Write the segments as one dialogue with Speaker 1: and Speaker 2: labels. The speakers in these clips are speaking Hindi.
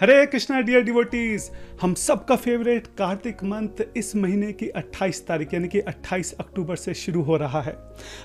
Speaker 1: हरे कृष्णा डियर डिवोटीज, हम सबका फेवरेट कार्तिक मंथ इस महीने की 28 तारीख यानी कि 28 अक्टूबर से शुरू हो रहा है।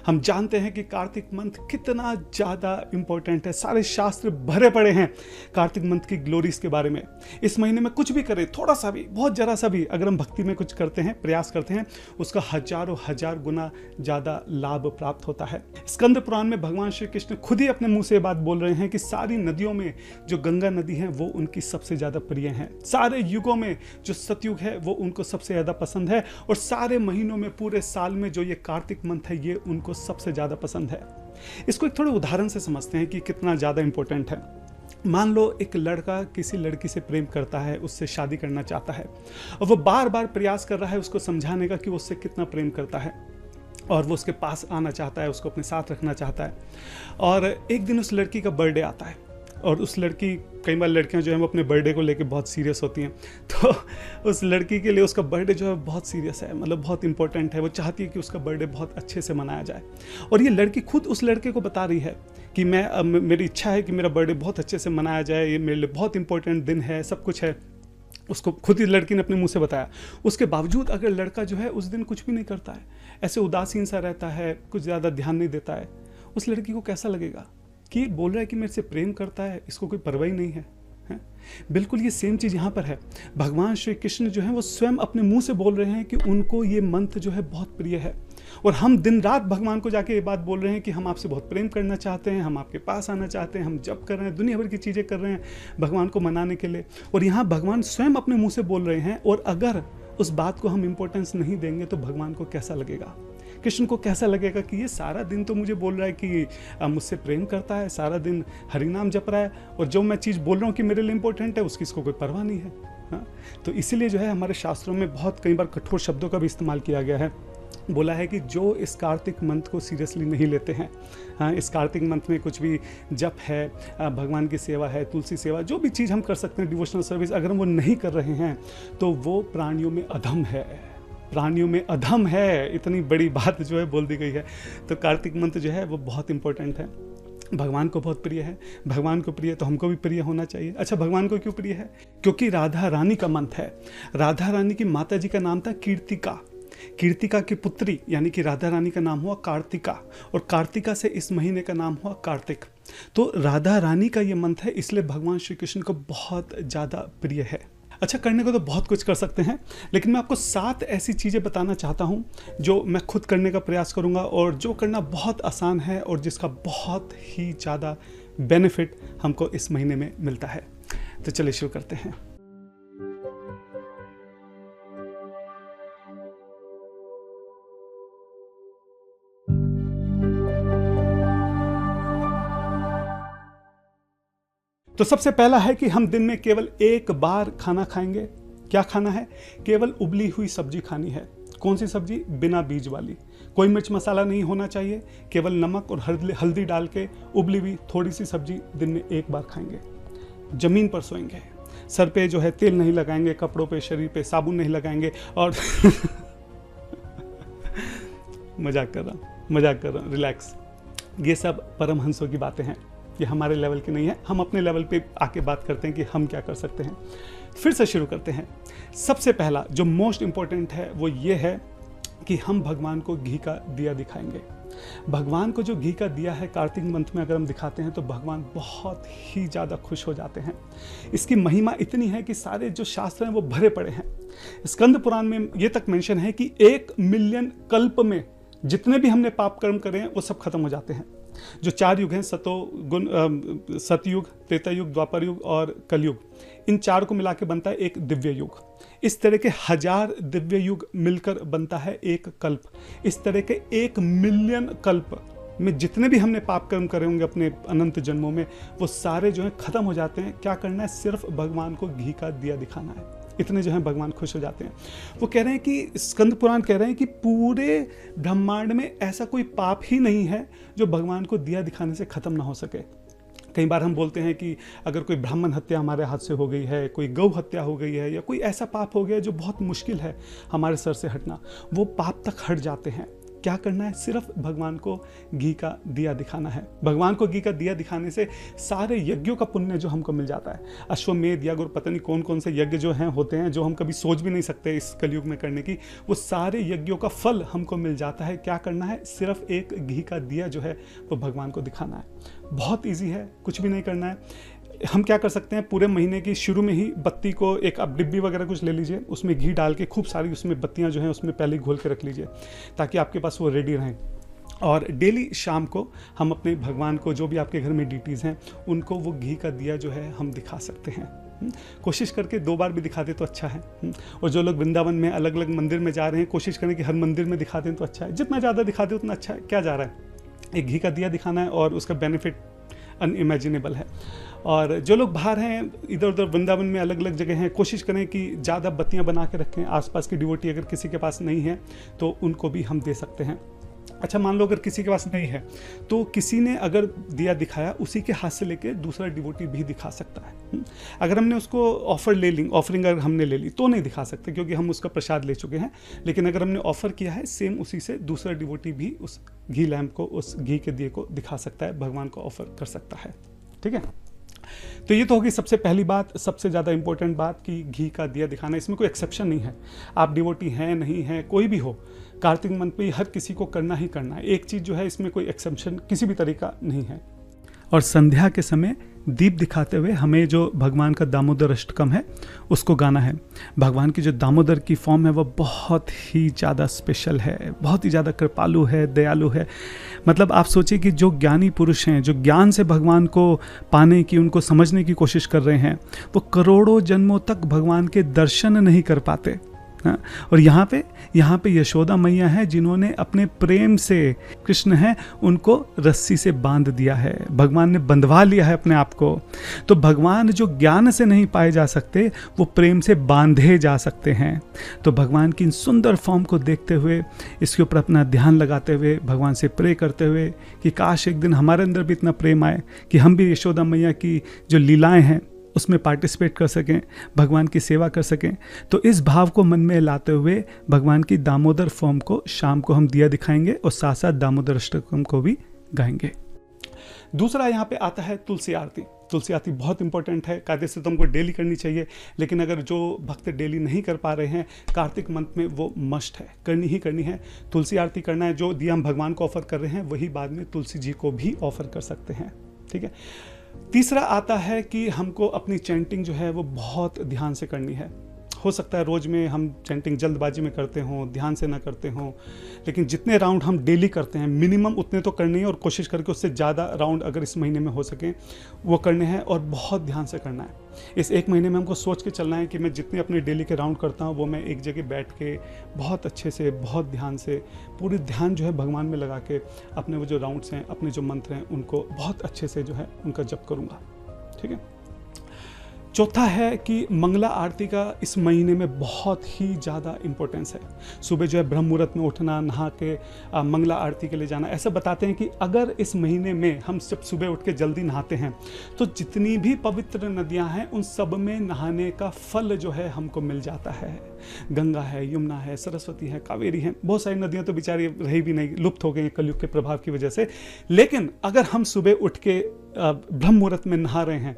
Speaker 1: हम जानते हैं कि कार्तिक मंथ कितना ज़्यादा इंपॉर्टेंट है। सारे शास्त्र भरे पड़े हैं कार्तिक मंथ की ग्लोरीज के बारे में। इस महीने में कुछ भी करें, थोड़ा सा भी, बहुत जरा सा भी अगर हम भक्ति में कुछ करते हैं, प्रयास करते हैं, उसका हजारों हजार गुना ज़्यादा लाभ प्राप्त होता है। स्कंद पुराण में भगवान श्री कृष्ण खुद ही अपने मुंह से बात बोल रहे हैं कि सारी नदियों में जो गंगा नदी है वो उनकी सबसे ज्यादा प्रिय है। सारे युगों में जो सतयुग है वो उनको सबसे ज्यादा पसंद है, और सारे महीनों में, पूरे साल में जो ये कार्तिक मंथ है ये उनको सबसे ज्यादा पसंद है। इसको एक थोड़े उदाहरण से समझते हैं कि कितना ज्यादा इंपॉर्टेंट है। मान लो एक लड़का किसी लड़की से प्रेम करता है, उससे शादी करना चाहता है, और वो बार बार प्रयास कर रहा है उसको समझाने का कि वो उससे कितना प्रेम करता है, और वो उसके पास आना चाहता है, उसको अपने साथ रखना चाहता है। और एक दिन उस लड़की का बर्थडे आता है, और उस लड़की, कई बार लड़कियां जो है वो अपने बर्थडे को लेके बहुत सीरियस होती हैं, तो उस लड़की के लिए उसका बर्थडे जो है बहुत सीरियस है, मतलब बहुत इंपॉर्टेंट है। वो चाहती है कि उसका बर्थडे बहुत अच्छे से मनाया जाए, और ये लड़की खुद उस लड़के को बता रही है कि मेरी इच्छा है कि मेरा बर्थडे बहुत अच्छे से मनाया जाए, ये मेरे लिए बहुत इंपॉर्टेंट दिन है, सब कुछ है। उसको खुद ही लड़की ने अपने मुंह से बताया। उसके बावजूद अगर लड़का जो है उस दिन कुछ भी नहीं करता है, ऐसे उदासीन सा रहता है, कुछ ज़्यादा ध्यान नहीं देता है, उस लड़की को कैसा लगेगा कि ये बोल रहा है कि मेरे से प्रेम करता है, इसको कोई परवाह ही नहीं है। बिल्कुल ये सेम चीज़ यहाँ पर है। भगवान श्री कृष्ण जो है वो स्वयं अपने मुंह से बोल रहे हैं कि उनको ये मंत्र जो है बहुत प्रिय है, और हम दिन रात भगवान को जाके ये बात बोल रहे हैं कि हम आपसे बहुत प्रेम करना चाहते हैं, हम आपके पास आना चाहते हैं, हम जप कर रहे हैं, दुनिया भर की चीज़ें कर रहे हैं भगवान को मनाने के लिए, और यहाँ भगवान स्वयं अपने मुंह से बोल रहे हैं। और अगर उस बात को हम इंपॉर्टेंस नहीं देंगे तो भगवान को कैसा लगेगा, कृष्ण को कैसा लगेगा कि ये सारा दिन तो मुझे बोल रहा है कि मुझसे प्रेम करता है, सारा दिन हरिनाम जप रहा है, और जो मैं चीज़ बोल रहा हूँ कि मेरे लिए इंपॉर्टेंट है उसकी इसको कोई परवाह नहीं है। हाँ? तो इसीलिए जो है हमारे शास्त्रों में बहुत कई बार कठोर शब्दों का भी इस्तेमाल किया गया है। बोला है कि जो इस कार्तिक मंथ को सीरियसली नहीं लेते हैं, हाँ, इस कार्तिक मंथ में कुछ भी जप है, भगवान की सेवा है, तुलसी सेवा, जो भी चीज़ हम कर सकते हैं, डिवोशनल सर्विस, अगर हम वो नहीं कर रहे हैं तो वो प्राणियों में अधम है, प्राणियों में अधम है। इतनी बड़ी बात जो है बोल दी गई है। तो कार्तिक मंथ जो है वो बहुत इंपॉर्टेंट है, भगवान को बहुत प्रिय है। भगवान को प्रिय तो हमको भी प्रिय होना चाहिए। अच्छा, भगवान को क्यों प्रिय है? क्योंकि राधा रानी का मंथ है। राधा रानी की माता जी का नाम था कीर्तिका। कीर्तिका की पुत्री यानी कि राधा रानी का नाम हुआ कार्तिका, और कार्तिका से इस महीने का नाम हुआ कार्तिक। तो राधा रानी का ये मंथ है, इसलिए भगवान श्री कृष्ण को बहुत ज़्यादा प्रिय है। अच्छा, करने को तो बहुत कुछ कर सकते हैं, लेकिन मैं आपको 7 ऐसी चीज़ें बताना चाहता हूं जो मैं खुद करने का प्रयास करूंगा, और जो करना बहुत आसान है और जिसका बहुत ही ज़्यादा बेनिफिट हमको इस महीने में मिलता है। तो चलिए शुरू करते हैं। तो सबसे पहला है कि हम दिन में केवल एक बार खाना खाएंगे। क्या खाना है? केवल उबली हुई सब्जी खानी है। कौन सी सब्जी? बिना बीज वाली। कोई मिर्च मसाला नहीं होना चाहिए, केवल नमक और हल्दी डाल के उबली हुई थोड़ी सी सब्जी दिन में एक बार खाएंगे। जमीन पर सोएंगे, सर पे जो है तेल नहीं लगाएंगे, कपड़ों पे, शरीर पे साबुन नहीं लगाएंगे, और मजाक कर रहा हूँ, रिलैक्स। ये सब परमहंसों की बातें हैं, ये हमारे लेवल की नहीं है। हम अपने लेवल पे आके बात करते हैं कि हम क्या कर सकते हैं। फिर से शुरू करते हैं। सबसे पहला जो मोस्ट इंपॉर्टेंट है वो ये है कि हम भगवान को घी का दिया दिखाएंगे। भगवान को जो घी का दिया है कार्तिक मंथ में अगर हम दिखाते हैं तो भगवान बहुत ही ज़्यादा खुश हो जाते हैं। इसकी महिमा इतनी है कि सारे जो शास्त्र हैं वो भरे पड़े हैं। स्कंद पुराण में ये तक मेंशन है कि 1 मिलियन कल्प में जितने भी हमने पाप कर्म करे हैं वो सब खत्म हो जाते हैं। जो 4 युग हैं, सतयुग, त्रेता युग, द्वापर युग और कलयुग, इन 4 को मिला के बनता है एक दिव्य युग। इस तरह के 1000 दिव्य युग मिलकर बनता है एक कल्प। इस तरह के 1 मिलियन कल्प में जितने भी हमने पाप कर्म करे होंगे अपने अनंत जन्मों में, वो सारे जो है खत्म हो जाते हैं। क्या करना है? सिर्फ भगवान को घी का दिया दिखाना है। इतने जो है भगवान खुश हो जाते हैं। वो कह रहे हैं कि स्कंद पुराण कह रहे हैं कि पूरे ब्रह्मांड में ऐसा कोई पाप ही नहीं है जो भगवान को दिया दिखाने से खत्म ना हो सके। कई बार हम बोलते हैं कि अगर कोई ब्राह्मण हत्या हमारे हाथ से हो गई है, कोई गौ हत्या हो गई है, या कोई ऐसा पाप हो गया जो बहुत मुश्किल है हमारे सर से हटना, वो पाप तक हट जाते हैं। क्या करना है, सिर्फ भगवान को घी का दिया दिखाना है। भगवान को घी का दिया दिखाने से सारे यज्ञों का पुण्य जो हमको मिल जाता है, अश्वमेध यज्ञ और पता नहीं कौन कौन से यज्ञ जो हैं होते हैं, जो हम कभी सोच भी नहीं सकते इस कलयुग में करने की, वो सारे यज्ञों का फल हमको मिल जाता है। क्या करना है, सिर्फ एक घी का दिया जो है वो भगवान को दिखाना है। बहुत ईजी है, कुछ भी नहीं करना है। हम क्या कर सकते हैं, पूरे महीने की शुरू में ही बत्ती को एक आप डिब्बी वगैरह कुछ ले लीजिए, उसमें घी डाल के खूब सारी उसमें बत्तियां जो हैं उसमें पहले ही घोल के रख लीजिए, ताकि आपके पास वो रेडी रहें। और डेली शाम को हम अपने भगवान को, जो भी आपके घर में डीटीज़ हैं, उनको वो घी का दिया जो है हम दिखा सकते हैं। कोशिश करके 2 बार भी दिखा दे तो अच्छा है। और जो लोग वृंदावन में अलग अलग मंदिर में जा रहे हैं, कोशिश करें कि हर मंदिर में दिखा दें तो अच्छा है। जितना ज़्यादा दिखा दे उतना अच्छा है। क्या जा रहा है, एक घी का दिया दिखाना है और उसका बेनिफिट अनइमेजिनेबल है। और जो लोग बाहर हैं, इधर उधर वृंदावन में अलग अलग जगह हैं, कोशिश करें कि ज़्यादा बत्तियां बना के रखें। आसपास की डिवोटी अगर किसी के पास नहीं है तो उनको भी हम दे सकते हैं। अच्छा, मान लो अगर किसी के पास नहीं है तो किसी ने अगर दिया दिखाया, उसी के हाथ से लेके दूसरा डिवोटी भी दिखा सकता है। अगर हमने उसको ऑफरिंग अगर हमने ले ली तो नहीं दिखा सकते, क्योंकि हम उसका प्रसाद ले चुके हैं। लेकिन अगर हमने ऑफर किया है, सेम उसी से दूसरा डिवोटी भी उस घी लैम्प को, उस घी के दिए को दिखा सकता है, भगवान को ऑफर कर सकता है। ठीक है, तो ये तो होगी सबसे पहली बात, सबसे ज़्यादा इंपॉर्टेंट बात कि घी का दिया दिखाना। इसमें कोई एक्सेप्शन नहीं है, आप डिवोटी हैं नहीं हैं, कोई भी हो, कार्तिक मंथ में हर किसी को करना ही करना है। एक चीज़ जो है, इसमें कोई एक्सेप्शन किसी भी तरीका नहीं है। और संध्या के समय दीप दिखाते हुए हमें जो भगवान का दामोदर अष्टकम है उसको गाना है। भगवान की जो दामोदर की फॉर्म है वो बहुत ही ज़्यादा स्पेशल है, बहुत ही ज़्यादा कृपालु है, दयालु है। मतलब आप सोचिए कि जो ज्ञानी पुरुष हैं, जो ज्ञान से भगवान को पाने की, उनको समझने की कोशिश कर रहे हैं, वो करोड़ों जन्मों तक भगवान के दर्शन नहीं कर पाते। और यहाँ पे यशोदा मैया है, जिन्होंने अपने प्रेम से, कृष्ण है, उनको रस्सी से बांध दिया है, भगवान ने बंधवा लिया है अपने आप को। तो भगवान जो ज्ञान से नहीं पाए जा सकते, वो प्रेम से बांधे जा सकते हैं। तो भगवान की इन सुंदर फॉर्म को देखते हुए, इसके ऊपर अपना ध्यान लगाते हुए, भगवान से प्रे करते हुए कि काश एक दिन हमारे अंदर भी इतना प्रेम आए कि हम भी यशोदा मैया की जो लीलाएं हैं उसमें पार्टिसिपेट कर सकें, भगवान की सेवा कर सकें। तो इस भाव को मन में लाते हुए भगवान की दामोदर फॉर्म को शाम को हम दिया दिखाएंगे और साथ साथ दामोदर अष्टकम को भी गाएंगे। दूसरा यहाँ पे आता है तुलसी आरती। तुलसी आरती बहुत इंपॉर्टेंट है, कायदे से तो हमको डेली करनी चाहिए, लेकिन अगर जो भक्त डेली नहीं कर पा रहे हैं, कार्तिक मंथ में वो मस्ट है, करनी ही करनी है। तुलसी आरती करना है, जो दिया हम भगवान को ऑफर कर रहे हैं वही बाद में तुलसी जी को भी ऑफर कर सकते हैं। ठीक है, तीसरा आता है कि हमको अपनी चैंटिंग जो है वो बहुत ध्यान से करनी है। हो सकता है रोज़ में हम चैंटिंग जल्दबाजी में करते हों, ध्यान से ना करते हों, लेकिन जितने राउंड हम डेली करते हैं मिनिमम उतने तो करने हैं, और कोशिश करके उससे ज़्यादा राउंड अगर इस महीने में हो सकें वो करने हैं, और बहुत ध्यान से करना है। इस एक महीने में हमको सोच के चलना है कि मैं जितने अपने डेली के राउंड करता हूँ वो मैं एक जगह बैठ के बहुत अच्छे से, बहुत ध्यान से, पूरी ध्यान जो है भगवान में लगा के अपने वो जो राउंड्स हैं, अपने जो मंत्र हैं, उनको बहुत अच्छे से जो है उनका जप करूँगा। ठीक है, चौथा है कि मंगला आरती का इस महीने में बहुत ही ज़्यादा इम्पोर्टेंस है। सुबह जो है ब्रह्म मुहूर्त में उठना, नहा के मंगला आरती के लिए जाना। ऐसा बताते हैं कि अगर इस महीने में हम जब सुबह उठ के जल्दी नहाते हैं तो जितनी भी पवित्र नदियां हैं उन सब में नहाने का फल जो है हमको मिल जाता है। गंगा है, यमुना है, सरस्वती है, कावेरी है, बहुत सारी नदियां तो बेचारी रही भी नहीं, लुप्त हो गई हैं कलयुग के प्रभाव की वजह से। लेकिन अगर हम सुबह उठ के ब्रह्म मुहूर्त में नहा रहे हैं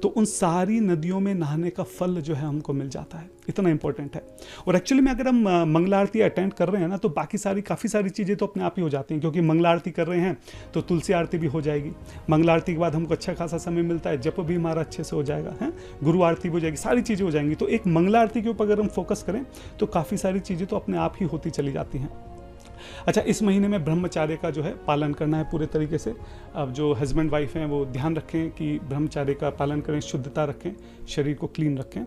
Speaker 1: तो उन सारी नदियों में नहाने का फल जो है हमको मिल जाता है। इतना इंपॉर्टेंट है। और एक्चुअली में अगर हम मंगला आरती अटेंड कर रहे हैं ना, तो बाकी काफ़ी सारी चीज़ें तो अपने आप ही हो जाती हैं, क्योंकि मंगला आरती कर रहे हैं तो तुलसी आरती भी हो जाएगी। मंगला आरती के बाद हमको अच्छा खासा समय मिलता है, जप भी हमारा अच्छे से हो जाएगा, है, गुरु आरती भी हो जाएगी, सारी चीज़ें हो जाएंगी। तो एक मंगला आरती के ऊपर अगर हम फोकस करें तो काफ़ी सारी चीज़ें तो अपने आप ही होती चली जाती हैं। अच्छा, इस महीने में ब्रह्मचार्य का जो है पालन करना है पूरे तरीके से। अब जो हस्बैंड वाइफ हैं वो ध्यान रखें कि ब्रह्मचार्य का पालन करें, शुद्धता रखें, शरीर को क्लीन रखें।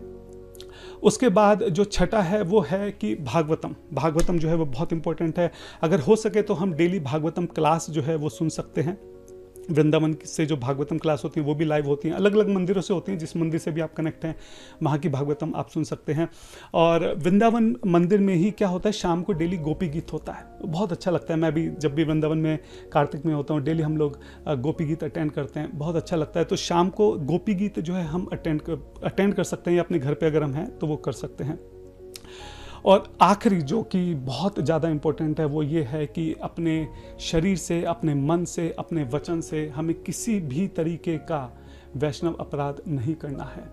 Speaker 1: उसके बाद जो छठा है वो है कि भागवतम जो है वो बहुत इंपॉर्टेंट है। अगर हो सके तो हम डेली भागवतम क्लास जो है वो सुन सकते हैं। वृंदावन से जो भागवतम क्लास होती हैं वो भी लाइव होती हैं, अलग अलग मंदिरों से होती हैं, जिस मंदिर से भी आप कनेक्ट हैं वहाँ की भागवतम आप सुन सकते हैं। और वृंदावन मंदिर में ही क्या होता है, शाम को डेली गोपी गीत होता है, बहुत अच्छा लगता है। मैं भी जब भी वृंदावन में कार्तिक में होता हूँ, डेली हम लोग गोपी गीत अटेंड करते हैं, बहुत अच्छा लगता है। तो शाम को गोपी गीत जो है हम अटेंड कर सकते हैं, या अपने घर पर अगर हम हैं तो वो कर सकते हैं। और आखिरी जो कि बहुत ज़्यादा इम्पोर्टेंट है वो ये है कि अपने शरीर से, अपने मन से, अपने वचन से हमें किसी भी तरीके का वैष्णव अपराध नहीं करना है।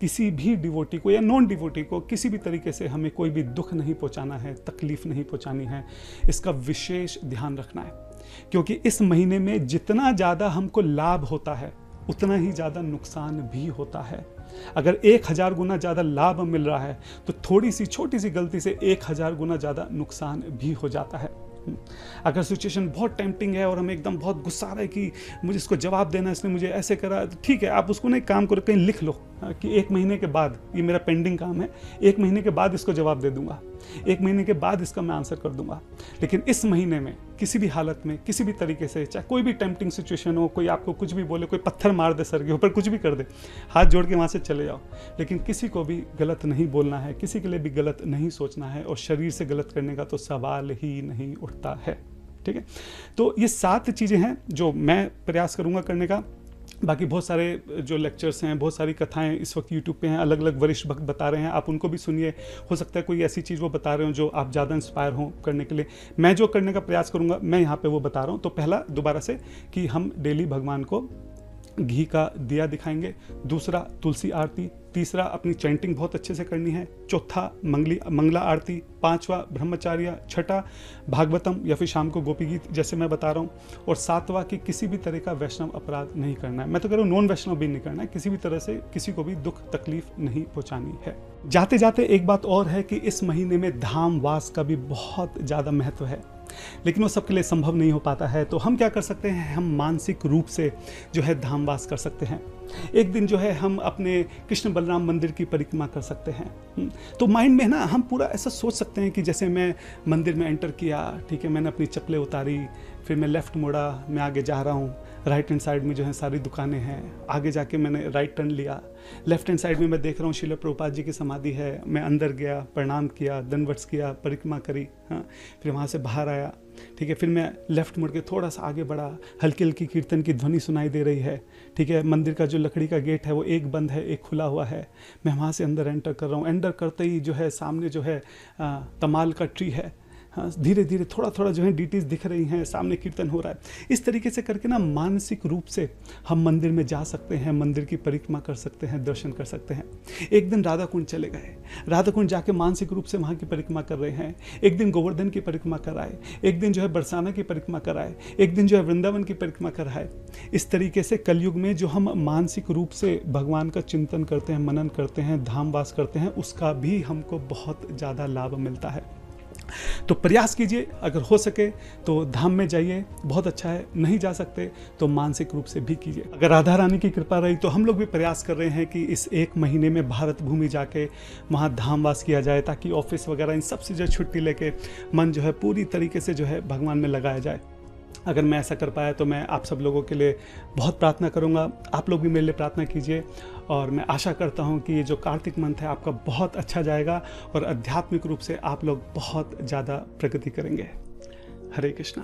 Speaker 1: किसी भी डिवोटी को या नॉन डिवोटी को किसी भी तरीके से हमें कोई भी दुख नहीं पहुंचाना है, तकलीफ नहीं पहुंचानी है। इसका विशेष ध्यान रखना है, क्योंकि इस महीने में जितना ज़्यादा हमको लाभ होता है उतना ही ज़्यादा नुकसान भी होता है। अगर 1000 गुना ज़्यादा लाभ मिल रहा है तो थोड़ी सी छोटी सी गलती से 1000 गुना ज़्यादा नुकसान भी हो जाता है। अगर सिचुएशन बहुत टेम्पटिंग है और हमें एकदम बहुत गुस्सा आ रहा है कि मुझे इसको जवाब देना, इसने मुझे ऐसे करा, तो ठीक है, आप उसको ना एक काम करो, कहीं लिख लो कि 1 महीने के बाद, ये मेरा पेंडिंग काम है, 1 महीने के बाद इसको जवाब दे दूंगा, 1 महीने के बाद इसका मैं आंसर कर दूंगा। लेकिन इस महीने में किसी भी हालत में, किसी भी तरीके से, चाहे कोई भी टेम्पटिंग सिचुएशन हो, कोई आपको कुछ भी बोले, कोई पत्थर मार दे सर के ऊपर, कुछ भी कर दे, हाथ जोड़ के वहाँ से चले जाओ, लेकिन किसी को भी गलत नहीं बोलना है, किसी के लिए भी गलत नहीं सोचना है, और शरीर से गलत करने का तो सवाल ही नहीं उठता है। ठीक है, तो ये 7 चीज़ें हैं जो मैं प्रयास करूंगा करने का। बाकी बहुत सारे जो लेक्चर्स हैं, बहुत सारी कथाएं इस वक्त यूट्यूब पे हैं, अलग अलग वरिष्ठ भक्त बता रहे हैं, आप उनको भी सुनिए। हो सकता है कोई ऐसी चीज़ वो बता रहे हो जो आप ज़्यादा इंस्पायर हो करने के लिए। मैं जो करने का प्रयास करूंगा, मैं यहाँ पे वो बता रहा हूँ। तो पहला, दोबारा से, कि हम डेली भगवान को घी का दिया दिखाएंगे। दूसरा, तुलसी आरती। तीसरा, अपनी चैंटिंग बहुत अच्छे से करनी है। चौथा, मंगला आरती। 5वां, ब्रह्मचार्य। छठा, भागवतम या फिर शाम को गोपी गीत जैसे मैं बता रहा हूँ। और 7वां, कि किसी भी तरह का वैष्णव अपराध नहीं करना है। मैं तो कह रहा हूँ नॉन वैष्णव भी नहीं करना है, किसी भी तरह से किसी को भी दुख तकलीफ नहीं पहुँचानी है। जाते जाते एक बात और है कि इस महीने में धाम वास का भी बहुत ज़्यादा महत्व है, लेकिन वो सबके लिए संभव नहीं हो पाता है। तो हम क्या कर सकते हैं, हम मानसिक रूप से जो है धामवास कर सकते हैं। एक दिन जो है हम अपने कृष्ण बलराम मंदिर की परिक्रमा कर सकते हैं। तो माइंड में ना हम पूरा ऐसा सोच सकते हैं कि जैसे मैं मंदिर में एंटर किया, ठीक है, मैंने अपनी चप्पलें उतारी, फिर मैं लेफ्ट मुड़ा, मैं आगे जा रहा हूँ, राइट हैंड साइड में जो है सारी दुकानें हैं, आगे जाके मैंने राइट टर्न लिया, लेफ्ट हैंड साइड में मैं देख रहा हूँ श्रील प्रभुपाद जी की समाधि है, मैं अंदर गया, प्रणाम किया, दंडवत किया, परिक्रमा करी, हाँ, फिर वहाँ से बाहर आया, ठीक है, फिर मैं लेफ्ट मुड़ के थोड़ा सा आगे बढ़ा, हल्की हल्की कीर्तन की ध्वनि सुनाई दे रही है, ठीक है, मंदिर का जो लकड़ी का गेट है वो एक बंद है, एक खुला हुआ है, मैं वहाँ से अंदर एंटर कर रहा हूँ। एंटर करते ही जो है सामने जो है तमाल का ट्री है, हाँ, धीरे धीरे थोड़ा थोड़ा जो है डीटेल्स दिख रही हैं, सामने कीर्तन हो रहा है। इस तरीके से करके ना मानसिक रूप से हम मंदिर में जा सकते हैं, मंदिर की परिक्रमा कर सकते हैं, दर्शन कर सकते हैं। एक दिन राधा कुंड चले गए, राधा कुंड जाके मानसिक रूप से वहाँ की परिक्रमा कर रहे हैं। एक दिन गोवर्धन की परिक्रमा कराए, एक दिन जो है बरसाना की परिक्रमा कराए, एक दिन जो है वृंदावन की परिक्रमा कराए। इस तरीके से कलयुग में जो हम मानसिक रूप से भगवान का चिंतन करते हैं, मनन करते हैं, धामवास करते हैं, उसका भी हमको बहुत ज़्यादा लाभ मिलता है। तो प्रयास कीजिए, अगर हो सके तो धाम में जाइए, बहुत अच्छा है। नहीं जा सकते तो मानसिक रूप से भी कीजिए। अगर राधा रानी की कृपा रही तो हम लोग भी प्रयास कर रहे हैं कि इस 1 महीने में भारत भूमि जाके वहाँ धामवास किया जाए, ताकि ऑफिस वगैरह इन सब से जो छुट्टी लेके मन जो है पूरी तरीके से जो है भगवान में लगाया जाए। अगर मैं ऐसा कर पाया तो मैं आप सब लोगों के लिए बहुत प्रार्थना करूंगा। आप लोग भी मेरे लिए प्रार्थना कीजिए, और मैं आशा करता हूं कि ये जो कार्तिक मंथ है आपका बहुत अच्छा जाएगा और आध्यात्मिक रूप से आप लोग बहुत ज़्यादा प्रगति करेंगे। हरे कृष्णा।